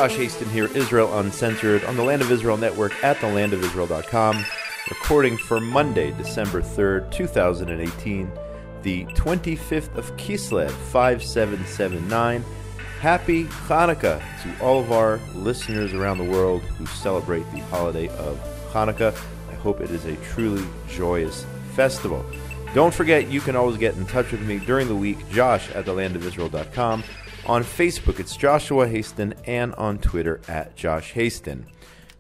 Josh Hasten here, Israel Uncensored, on the Land of Israel Network at thelandofisrael.com, recording for Monday, December 3rd, 2018, the 25th of Kislev, 5779. Happy Hanukkah to all of our listeners around the world who celebrate the holiday of Hanukkah. I hope it is a truly joyous festival. Don't forget, you can always get in touch with me during the week, Josh at thelandofisrael.com. On Facebook, it's Joshua Hasten, and on Twitter, at Josh Hasten.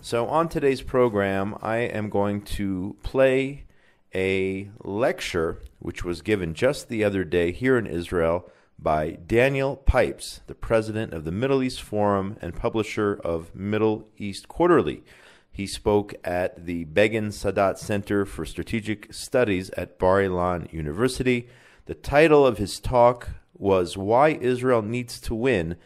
So on today's program, I am going to play a lecture which was given just the other day here in Israel by Daniel Pipes, the president of the Middle East Forum and publisher of Middle East Quarterly. He spoke at the Begin Sadat Center for Strategic Studies at Bar-Ilan University. The title of his talk was Why Israel Needs to Win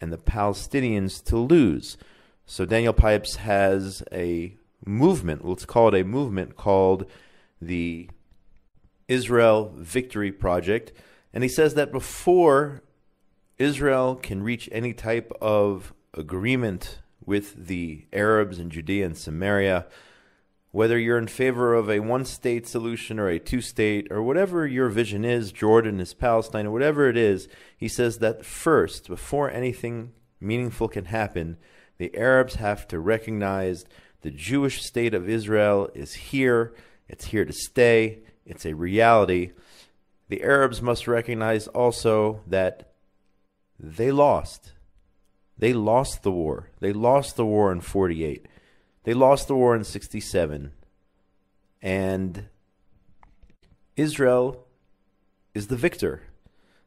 and the Palestinians to Lose. So Daniel Pipes has a movement, let's call it a movement, called the Israel Victory Project. And he says that before Israel can reach any type of agreement with the Arabs in Judea and Samaria, whether you're in favor of a one-state solution or a two-state, or whatever your vision is, Jordan is Palestine, or whatever it is, he says that first, before anything meaningful can happen, the Arabs have to recognize the Jewish state of Israel is here, it's here to stay, it's a reality. The Arabs must recognize also that they lost. They lost the war. They lost the war in 48. They lost the war in 67, and Israel is the victor.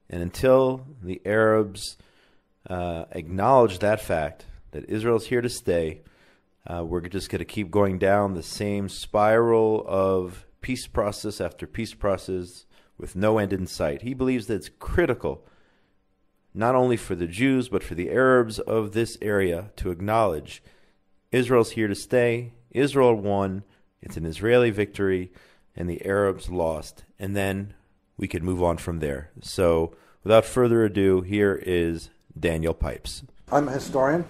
And until the Arabs acknowledge that fact, that Israel's here to stay, we're just going to keep going down the same spiral of peace process after peace process with no end in sight. He believes that it's critical, not only for the Jews, but for the Arabs of this area to acknowledge Israel's here to stay. Israel won. It's an Israeli victory, and the Arabs lost. And then we could move on from there. So without further ado, here is Daniel Pipes. I'm a historian,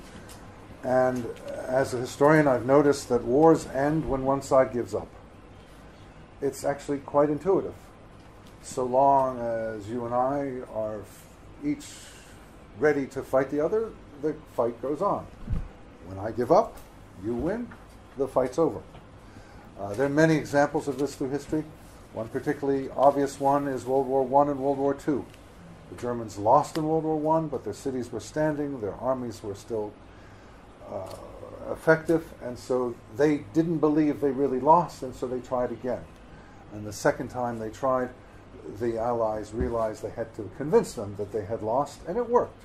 and as a historian, I've noticed that wars end when one side gives up. It's actually quite intuitive. So long as you and I are each ready to fight the other, the fight goes on. When I give up, you win, the fight's over. There are many examples of this through history. One particularly obvious one is World War I and World War II. The Germans lost in World War I, but their cities were standing, their armies were still effective, and so they didn't believe they really lost, and so they tried again. And the second time they tried, the Allies realized they had to convince them that they had lost, and it worked.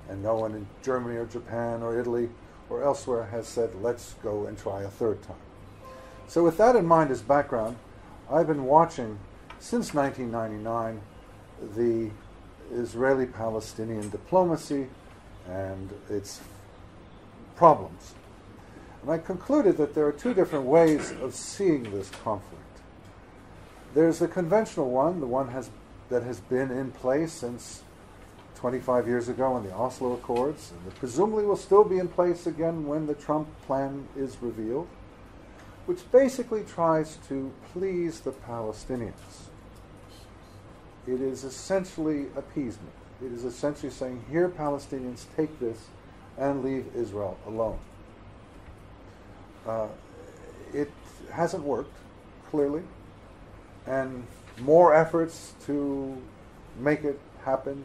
And no one in Germany or Japan or Italy or elsewhere has said, let's go and try a third time. So with that in mind as background, I've been watching since 1999 the Israeli-Palestinian diplomacy and its problems. And I concluded that there are two different ways of seeing this conflict. There's the conventional one, the one that has been in place since 25 years ago in the Oslo Accords, and that presumably will still be in place again when the Trump plan is revealed, which basically tries to please the Palestinians. It is essentially appeasement. It is essentially saying, here, Palestinians, take this and leave Israel alone. It hasn't worked, clearly, and more efforts to make it happen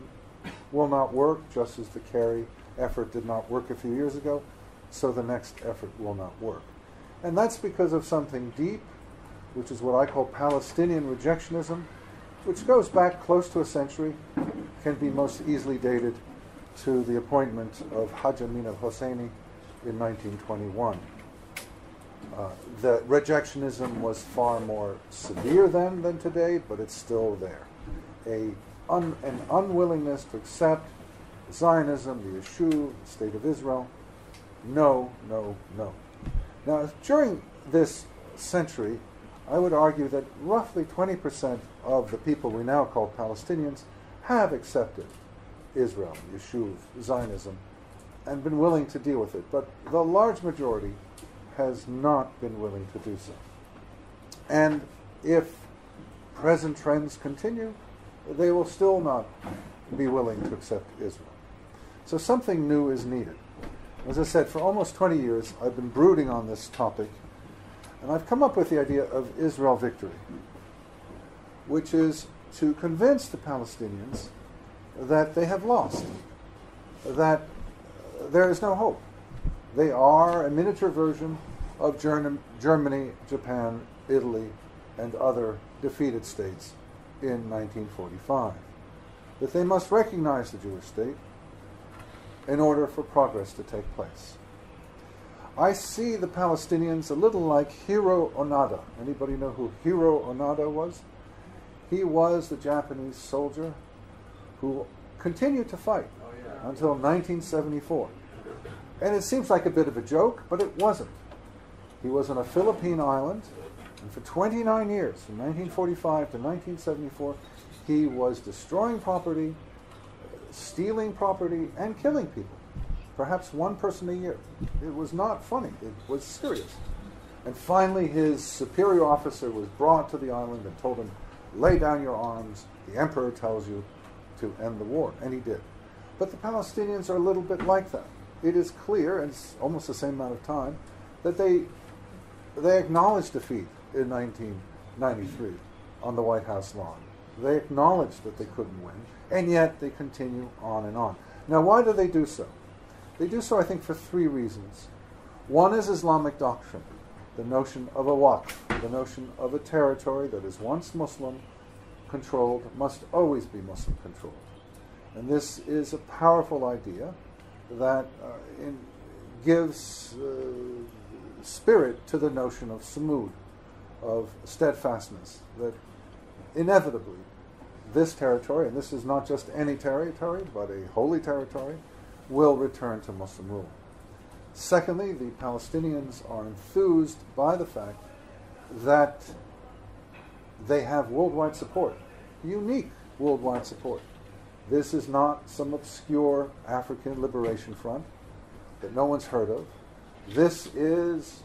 will not work, just as the Kerry effort did not work a few years ago, so the next effort will not work. And that's because of something deep, which is what I call Palestinian rejectionism, which goes back close to a century, can be most easily dated to the appointment of Haj Amin al-Husseini in 1921. The rejectionism was far more severe then than today, but it's still there. An unwillingness to accept Zionism, the Yeshuv, the State of Israel. No, no, no. Now, during this century, I would argue that roughly 20% of the people we now call Palestinians have accepted Israel, Yeshuv, Zionism, and been willing to deal with it. But the large majority has not been willing to do so. And if present trends continue, they will still not be willing to accept Israel. So something new is needed. As I said, for almost 20 years, I've been brooding on this topic, and I've come up with the idea of Israel victory, which is to convince the Palestinians that they have lost, that there is no hope. They are a miniature version of Germany, Japan, Italy, and other defeated states in 1945. That they must recognize the Jewish state in order for progress to take place. I see the Palestinians a little like Hiro Onoda. Anybody know who Hiro Onoda was? He was the Japanese soldier who continued to fight until 1974. And it seems like a bit of a joke, but it wasn't. He was on a Philippine island, and for 29 years, from 1945 to 1974, he was destroying property, stealing property, and killing people. Perhaps one person a year. It was not funny. It was serious. And finally, his superior officer was brought to the island and told him, lay down your arms. The emperor tells you to end the war. And he did. But the Palestinians are a little bit like that. It is clear, and it's almost the same amount of time, that they acknowledged defeat in 1993 on the White House lawn. They acknowledged that they couldn't win, and yet they continue on and on. Now, why do they do so? They do so, I think, for three reasons. One is Islamic doctrine, the notion of a waqf, the notion of a territory that is once Muslim-controlled, must always be Muslim-controlled. And this is a powerful idea that gives spirit to the notion of samud, of steadfastness, that inevitably this territory, and this is not just any territory, but a holy territory, will return to Muslim rule. Secondly, the Palestinians are enthused by the fact that they have worldwide support, unique worldwide support. This is not some obscure African liberation front that no one's heard of. This is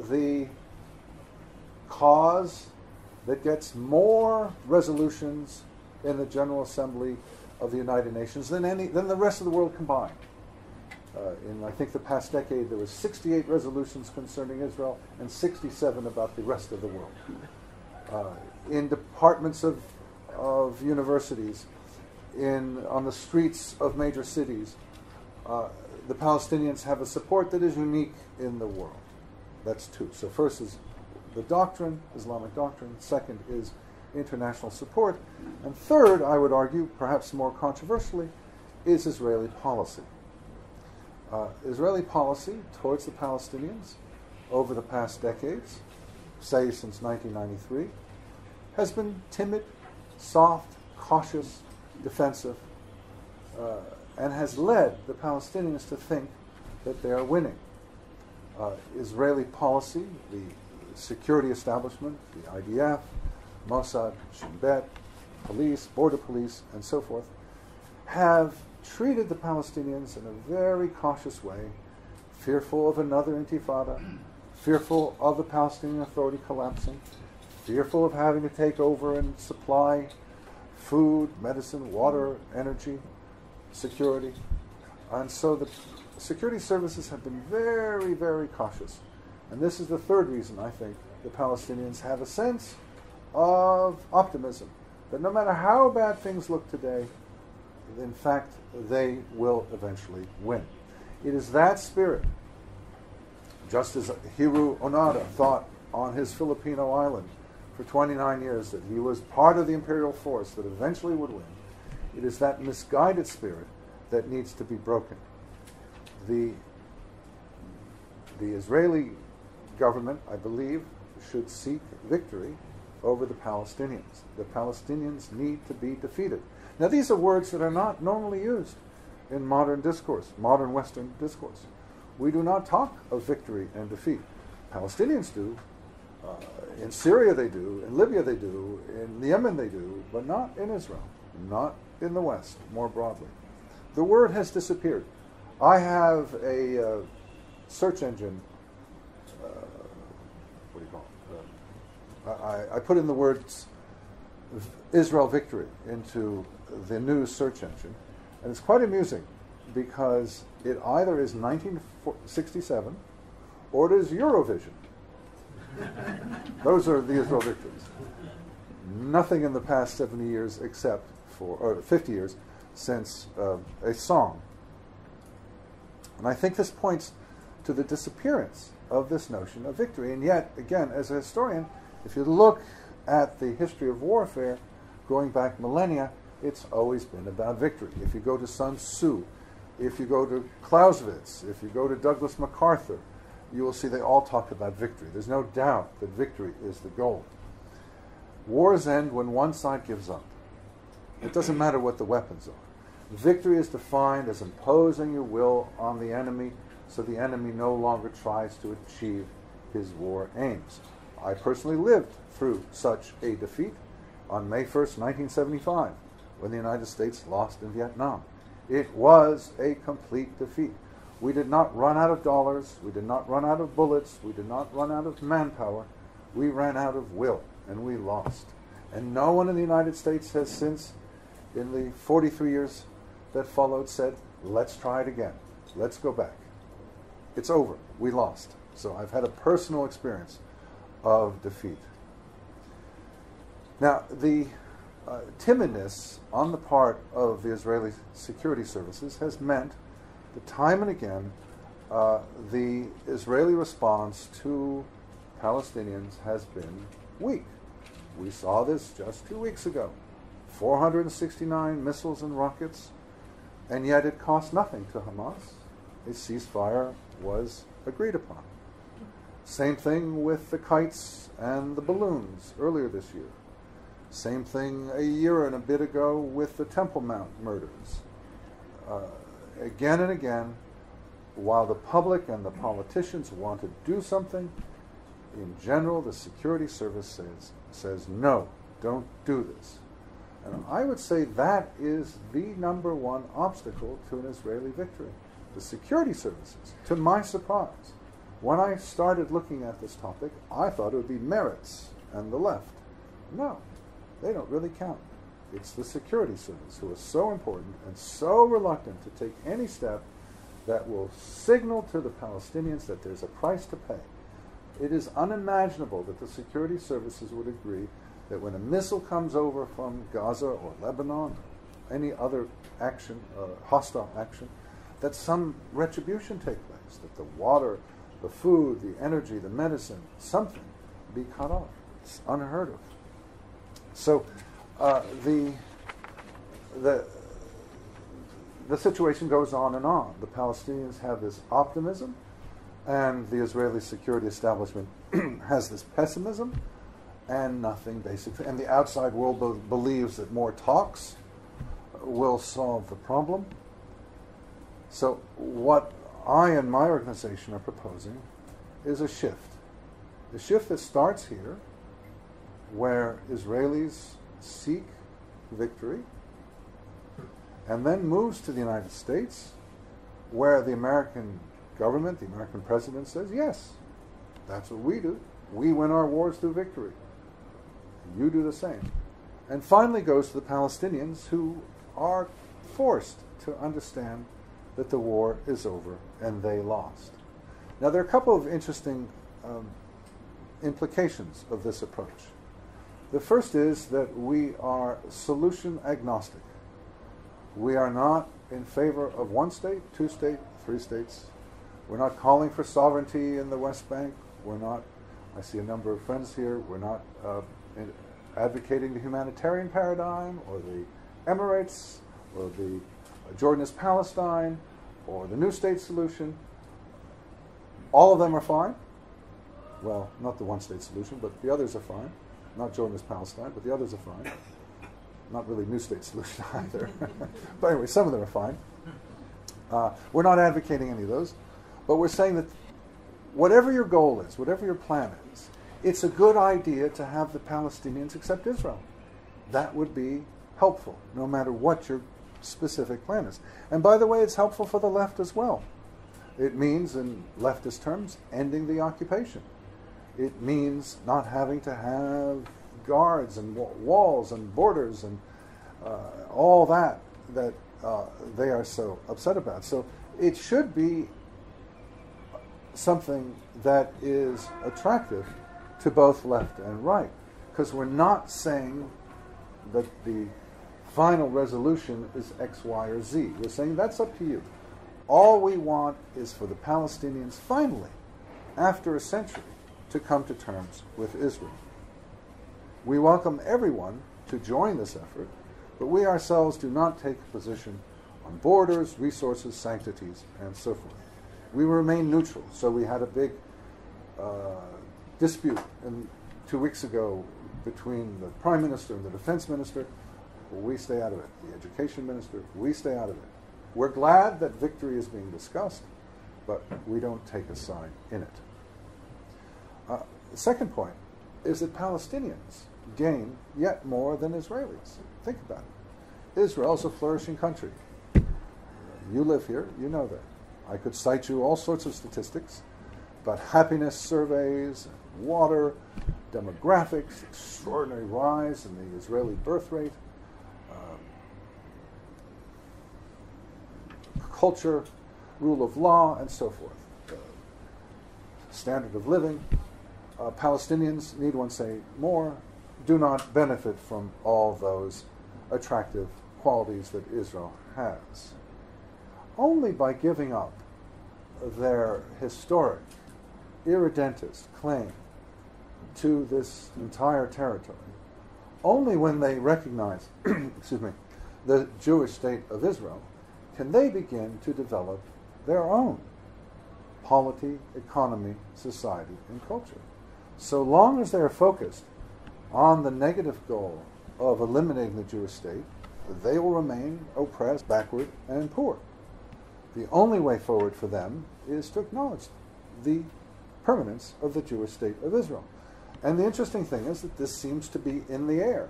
the cause that gets more resolutions in the General Assembly of the United Nations than the rest of the world combined. In, I think, the past decade, there were 68 resolutions concerning Israel and 67 about the rest of the world. In departments of universities, on the streets of major cities, the Palestinians have a support that is unique in the world. That's two. So first is the doctrine, Islamic doctrine. Second is international support. And third, I would argue, perhaps more controversially, is Israeli policy. Israeli policy towards the Palestinians over the past decades, say since 1993, has been timid, soft, cautious, defensive, and has led the Palestinians to think that they are winning. Israeli policy, the security establishment, the IDF, Mossad, Shin Bet, police, border police, and so forth, have treated the Palestinians in a very cautious way, fearful of another intifada, fearful of the Palestinian Authority collapsing, fearful of having to take over and supply food, medicine, water, energy, security. And so the security services have been very, very cautious. And this is the third reason, I think, the Palestinians have a sense of optimism, that no matter how bad things look today, in fact, they will eventually win. It is that spirit, just as Hiro Onoda thought on his Filipino island for 29 years that he was part of the imperial force that eventually would win. It is that misguided spirit that needs to be broken. The Israeli government, I believe, should seek victory over the Palestinians. The Palestinians need to be defeated. Now, these are words that are not normally used in modern discourse, modern Western discourse. We do not talk of victory and defeat. Palestinians do. In Syria they do. In Libya they do. In Yemen they do. But not in Israel. Not in the West, more broadly. The word has disappeared. I have a search engine. What do you call it? I put in the words Israel victory into the news search engine, and it's quite amusing because it either is 1967 or it is Eurovision. Those are the Israel victories. Nothing in the past 70 years except for, or 50 years, since a song. And I think this points to the disappearance of this notion of victory. And yet, again, as a historian, if you look at the history of warfare going back millennia, it's always been about victory. If you go to Sun Tzu, if you go to Clausewitz, if you go to Douglas MacArthur, you will see they all talk about victory. There's no doubt that victory is the goal. Wars end when one side gives up. It doesn't matter what the weapons are. Victory is defined as imposing your will on the enemy so the enemy no longer tries to achieve his war aims. I personally lived through such a defeat on May 1st, 1975, when the United States lost in Vietnam. It was a complete defeat. We did not run out of dollars, we did not run out of bullets, we did not run out of manpower, we ran out of will, and we lost. And no one in the United States has since, in the 43 years that followed, said, let's try it again, let's go back. It's over, we lost. So I've had a personal experience of defeat. Now, the timidness on the part of the Israeli security services has meant that time and again the Israeli response to Palestinians has been weak. We saw this just 2 weeks ago. 469 missiles and rockets, and yet it cost nothing to Hamas. A ceasefire was agreed upon. Same thing with the kites and the balloons earlier this year. Same thing a year and a bit ago with the Temple Mount murders. Again and again, while the public and the politicians want to do something, in general, the security service says no, don't do this. And I would say that is the number one obstacle to an Israeli victory. The security services, to my surprise, when I started looking at this topic, I thought it would be Meretz and the left. No, they don't really count. It's the security service who is so important and so reluctant to take any step that will signal to the Palestinians that there's a price to pay. It is unimaginable that the security services would agree that when a missile comes over from Gaza or Lebanon, or any other action, hostile action, that some retribution take place, that the water, the food, the energy, the medicine, something be cut off. It's unheard of. So the situation goes on and on. The Palestinians have this optimism, and the Israeli security establishment has this pessimism, and nothing basically. And the outside world believes that more talks will solve the problem. So what I and my organization are proposing is a shift. The shift that starts here, where Israelis seek victory, and then moves to the United States, where the American government, the American president says, yes, that's what we do. We win our wars through victory. You do the same. And finally goes to the Palestinians, who are forced to understand that the war is over and they lost. Now, there are a couple of interesting implications of this approach. The first is that we are solution agnostic. We are not in favor of one state, two states, three states. We're not calling for sovereignty in the West Bank. We're not, I see a number of friends here, we're not advocating the humanitarian paradigm or the Emirates or the Jordan is Palestine or the new state solution. All of them are fine. Well, not the one state solution, but the others are fine. Not Jordan is Palestine, but the others are fine. Not really new state solution either. But anyway, some of them are fine. We're not advocating any of those, but we're saying that whatever your goal is, whatever your plan is, it's a good idea to have the Palestinians accept Israel. That would be helpful, no matter what your specific plan is. And by the way, it's helpful for the left as well. It means, in leftist terms, ending the occupation. It means not having to have guards and walls and borders and all that they are so upset about. So it should be something that is attractive to both left and right, because we're not saying that the final resolution is X, Y, or Z. We're saying that's up to you. All we want is for the Palestinians finally, after a century, to come to terms with Israel. We welcome everyone to join this effort, but we ourselves do not take a position on borders, resources, sanctities, and so forth. We remain neutral. So we had a big dispute 2 weeks ago between the Prime Minister and the Defense Minister. We stay out of it. The Education Minister, we stay out of it. We're glad that victory is being discussed, but we don't take a side in it. The second point is that Palestinians gain yet more than Israelis. Think about it. Israel is a flourishing country. You live here, you know that. I could cite you all sorts of statistics about happiness surveys, water, demographics, extraordinary rise in the Israeli birth rate, culture, rule of law, and so forth. Standard of living. Palestinians, need one say more, do not benefit from all those attractive qualities that Israel has. Only by giving up their historic, irredentist claim to this entire territory, only when they recognize excuse me, the Jewish state of Israel, can they begin to develop their own polity, economy, society, and culture. So long as they are focused on the negative goal of eliminating the Jewish state, they will remain oppressed, backward, and poor. The only way forward for them is to acknowledge the permanence of the Jewish state of Israel. And the interesting thing is that this seems to be in the air,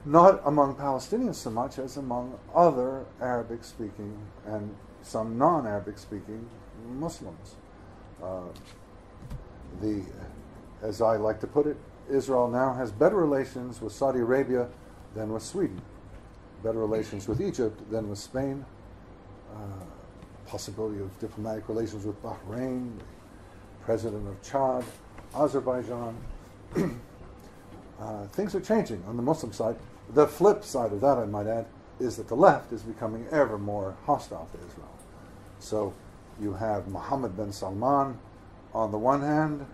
not among Palestinians so much as among other Arabic-speaking and some non-Arabic-speaking Muslims. As I like to put it, Israel now has better relations with Saudi Arabia than with Sweden, better relations with Egypt than with Spain, possibility of diplomatic relations with Bahrain, the president of Chad, Azerbaijan. Things are changing on the Muslim side. The flip side of that, I might add, is that the left is becoming ever more hostile to Israel. So you have Mohammed bin Salman on the one hand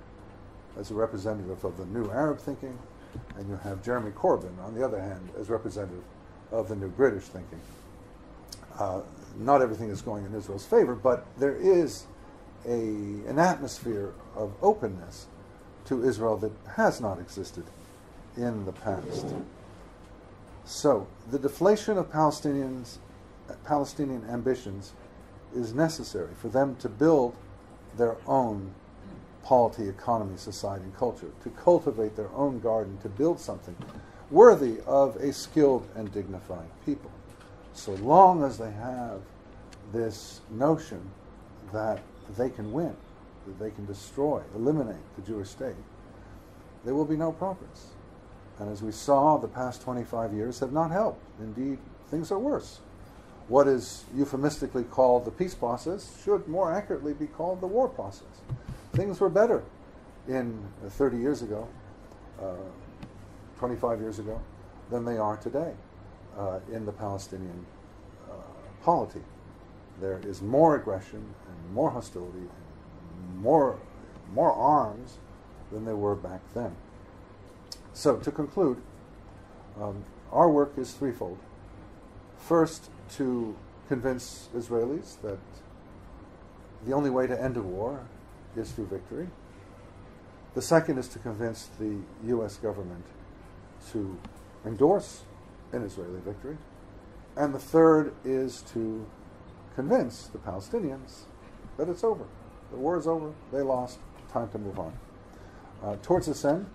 as a representative of the new Arab thinking, and you have Jeremy Corbyn on the other hand as representative of the new British thinking. Not everything is going in Israel's favor, but there is an atmosphere of openness to Israel that has not existed in the past. So the deflation of Palestinian ambitions is necessary for them to build their own polity, economy, society, and culture, to cultivate their own garden, to build something worthy of a skilled and dignified people. So long as they have this notion that they can win, that they can destroy, eliminate the Jewish state, there will be no progress. And as we saw, the past 25 years have not helped. Indeed, things are worse. What is euphemistically called the peace process should more accurately be called the war process. Things were better in 30 years ago, 25 years ago, than they are today in the Palestinian polity. There is more aggression and more hostility and more arms than there were back then. So to conclude, our work is threefold. First, to convince Israelis that the only way to end a war is through victory. The second is to convince the U.S. government to endorse an Israeli victory. And the third is to convince the Palestinians that it's over. The war is over, they lost, time to move on. Towards this end,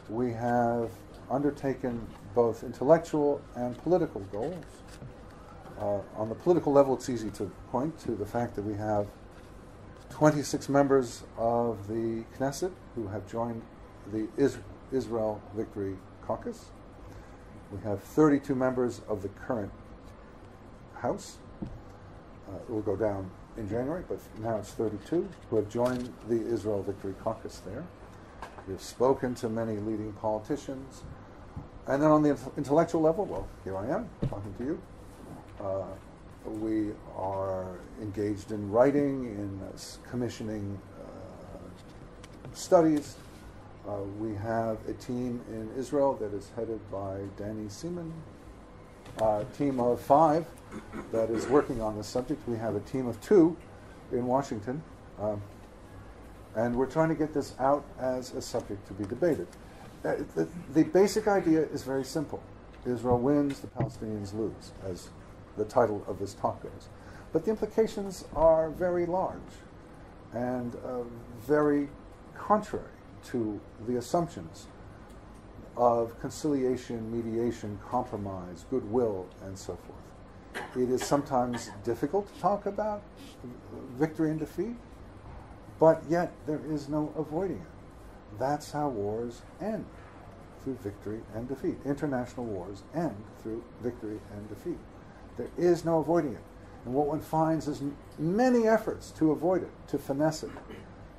we have undertaken both intellectual and political goals. On the political level, it's easy to point to the fact that we have 26 members of the Knesset who have joined the Israel Victory Caucus. We have 32 members of the current House. It will go down in January, but now it's 32 who have joined the Israel Victory Caucus there. We've spoken to many leading politicians. And then on the intellectual level, well, here I am talking to you. We are engaged in writing, in commissioning studies. We have a team in Israel that is headed by Danny Seaman, a team of 5 that is working on this subject. We have a team of 2 in Washington, and we're trying to get this out as a subject to be debated. The basic idea is very simple. Israel wins, the Palestinians lose, as the title of this talk goes. But the implications are very large and very contrary to the assumptions of conciliation, mediation, compromise, goodwill, and so forth. It is sometimes difficult to talk about victory and defeat, but yet there is no avoiding it. That's how wars end, through victory and defeat. International wars end through victory and defeat. There is no avoiding it. And what one finds is many efforts to avoid it, to finesse it,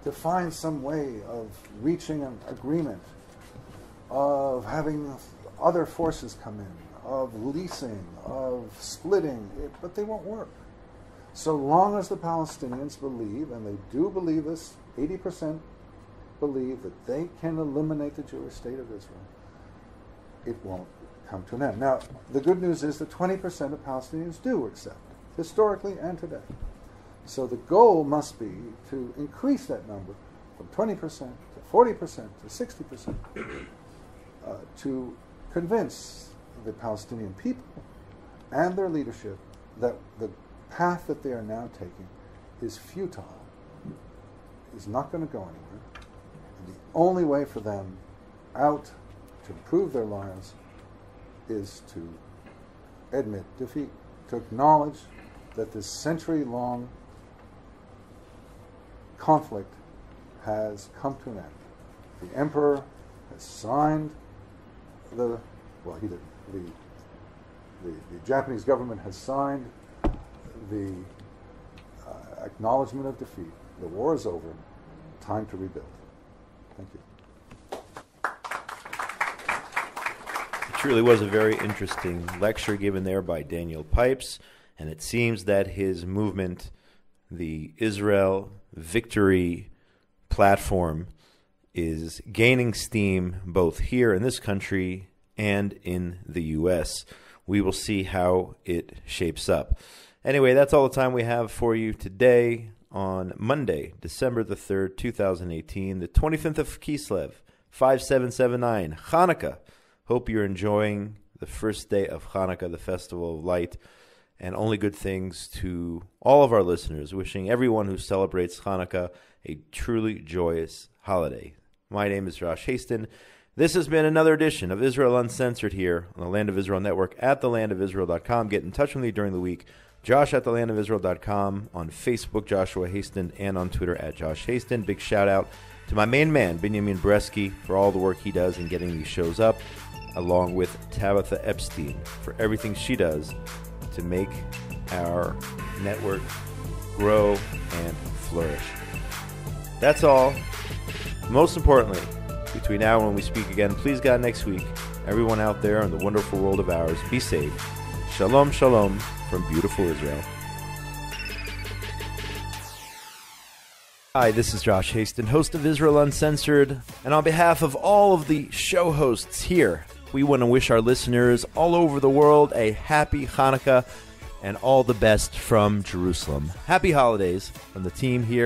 to find some way of reaching an agreement, of having other forces come in, of leasing, of splitting, but they won't work. So long as the Palestinians believe, and they do believe this, 80% believe that they can eliminate the Jewish state of Israel, it won't come to an end. Now, the good news is that 20% of Palestinians do accept, historically and today. So the goal must be to increase that number from 20% to 40% to 60%, to convince the Palestinian people and their leadership that the path that they are now taking is futile, is not going to go anywhere. And the only way for them out to improve their lives is to admit defeat, to acknowledge that this century-long conflict has come to an end. The emperor has signed the Japanese government has signed the acknowledgement of defeat. The war is over. Time to rebuild. Thank you. It truly was a very interesting lecture given there by Daniel Pipes, and it seems that his movement, the Israel Victory platform, is gaining steam both here in this country and in the U.S. We will see how it shapes up. Anyway, that's all the time we have for you today on Monday, December the 3rd, 2018, the 25th of Kislev, 5779, Hanukkah. Hope you're enjoying the first day of Hanukkah, the Festival of Light, and only good things to all of our listeners. Wishing everyone who celebrates Hanukkah a truly joyous holiday. My name is Josh Hasten. This has been another edition of Israel Uncensored here on the Land of Israel Network at thelandofisrael.com. Get in touch with me during the week. Josh at thelandofisrael.com, on Facebook, Joshua Hasten, and on Twitter at Josh Hasten. Big shout out to my main man, Benjamin Bresky, for all the work he does in getting these shows up, along with Tabitha Epstein for everything she does to make our network grow and flourish. That's all. Most importantly, between now and when we speak again, please God, next week, everyone out there in the wonderful world of ours, be safe. Shalom, shalom from beautiful Israel. Hi, this is Josh Hasten, host of Israel Uncensored, and on behalf of all of the show hosts here, we want to wish our listeners all over the world a happy Hanukkah and all the best from Jerusalem. Happy holidays from the team here.